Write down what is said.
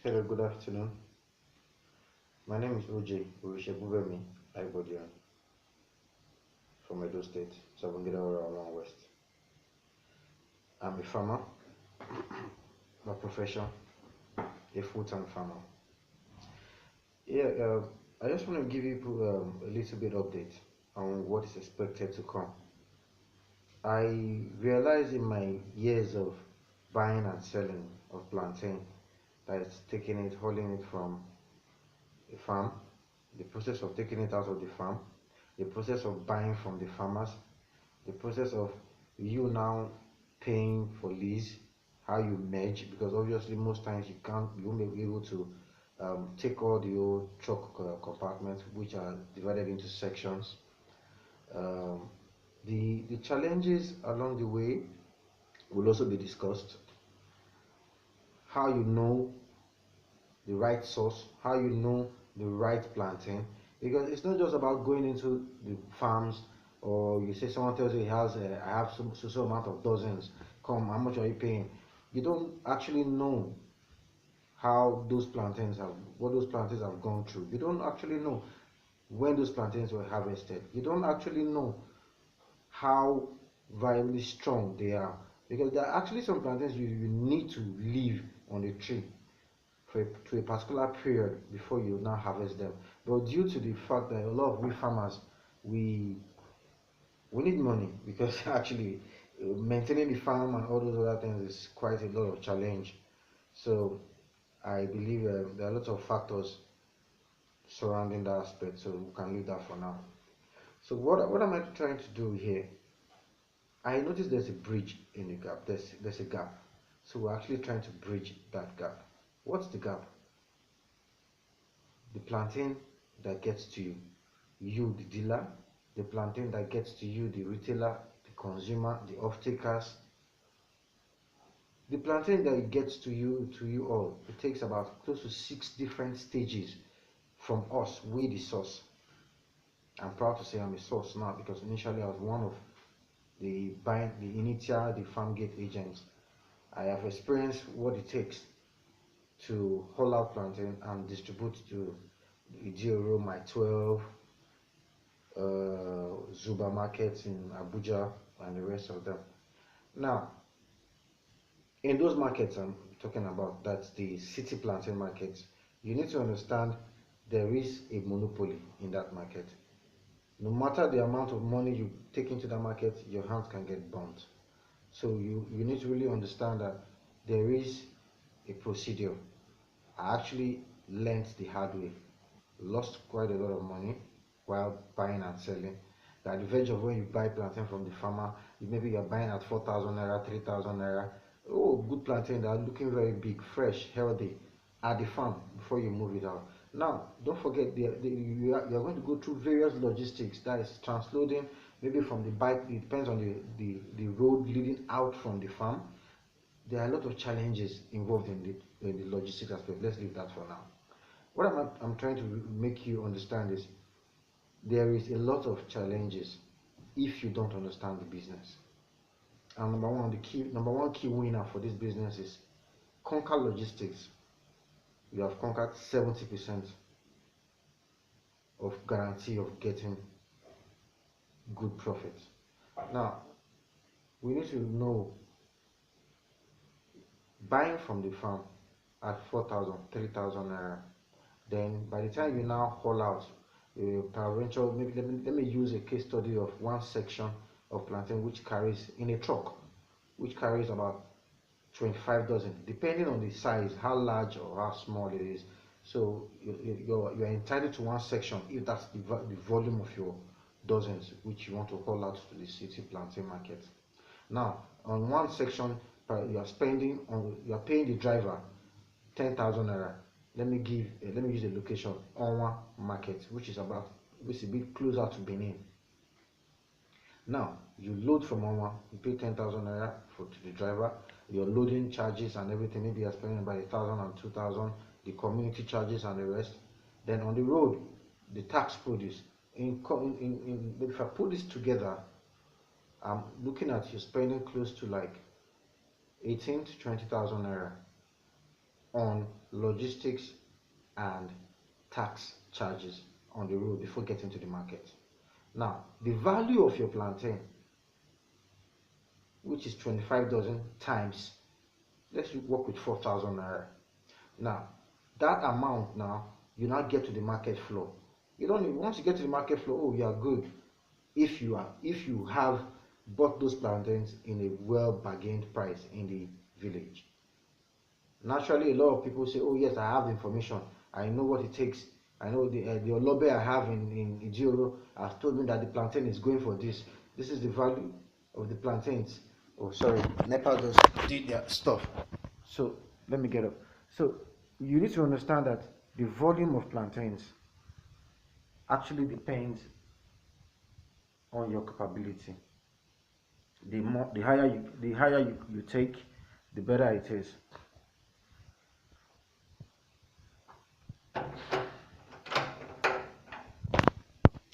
Hello, good afternoon. My name is OJ Urishebubemi Aibodian from Edo State, Sabongida One West. I'm a farmer, my profession, a full-time farmer. Yeah, I just want to give you a little bit update on what is expected to come. I realized in my years of buying and selling of plantain that it's taking it, hauling it from a farm, the process of taking it out of the farm, the process of buying from the farmers, the process of you now paying for lease, how you merge, because obviously most times you won't be able to take all the old truck compartments which are divided into sections. Um, the challenges along the way will also be discussed. How you know the right source, how you know the right plantain, because it's not just about going into the farms or you say someone tells you he has I have so amount of dozens, come, how much are you paying? You don't actually know how those plantains have what those plantains have gone through. You don't actually know when those plantains were harvested. You don't actually know how viably strong they are, because there are actually some plantains you need to leave on the tree to a particular period before you now harvest them. But due to the fact that a lot of we farmers, we we need money, because actually maintaining the farm and all those other things is quite a lot of challenge. So I believe there are lots of factors surrounding that aspect, so we can leave that for now. So what am I trying to do here? I noticed there's a bridge in the gap. There's a gap. So we're actually trying to bridge that gap. What's the gap? The plantain that gets to you the dealer, the plantain that gets to you the retailer, the consumer, the off-takers. The plantain that gets to you all, it takes about close to 6 different stages from us, we the source. I'm proud to say I'm a source now, because initially I was one of the farm gate agents. I have experienced what it takes to haul out plantain and distribute to Idioro, my 12 Zuba markets in Abuja and the rest of them. Now, in those markets I'm talking about, that's the city plantain markets, you need to understand there is a monopoly in that market. No matter the amount of money you take into the market, your hands can get burnt. So you need to really understand that there is a procedure. I actually learned the hard way, lost quite a lot of money while buying and selling. At the verge of when you buy plantain from the farmer, maybe you're buying at 4,000 naira, 3,000 naira. Oh, good plantain that are looking very big, fresh, healthy at the farm before you move it out. Now, don't forget you're going to go through various logistics, that is transloading, maybe from the bike, it depends on the road leading out from the farm. There are a lot of challenges involved in the logistics aspect. Let's leave that for now. What I'm trying to make you understand is there is a lot of challenges if you don't understand the business. And number one key winner for this business is conquer logistics. You have conquered 70% of guarantee of getting good profit. Now, we need to know, buying from the farm at 4,000, 3,000 naira, then by the time you now haul out, peradventure, maybe let me use a case study of one section of plantain which carries in a truck, which carries about 25 dozen, depending on the size, how large or how small it is. So you're entitled to one section if that's the volume of your dozens which you want to haul out to the city plantain market. Now, on one section, you are paying the driver 10,000 naira. Let me use a location, Onwa market, which is a bit closer to Benin. Now, you load from Onwa, you pay 10,000 naira to the driver, your loading charges and everything, maybe you're spending about 1,000 and 2,000, the community charges and the rest. Then on the road, the tax produce. If I put this together, I'm looking at you spending close to like 18 to 20,000 naira on logistics, and tax charges on the road before getting to the market. Now, the value of your plantain, which is 25 dozen times, let's work with 4,000 naira. Now, that amount now, you now get to the market floor. You don't need, once you get to the market floor, oh, you are good. If you have bought those plantains in a well bargained price in the village. Naturally, a lot of people say, oh yes, I have the information, I know what it takes, I know the olobe I have in Ijioro has told me that the plantain is going for this. This is the value of the plantains. Oh, sorry, Nepal just did their stuff. So let me get up. So you need to understand that the volume of plantains actually depends on your capability. The higher you take, the better it is.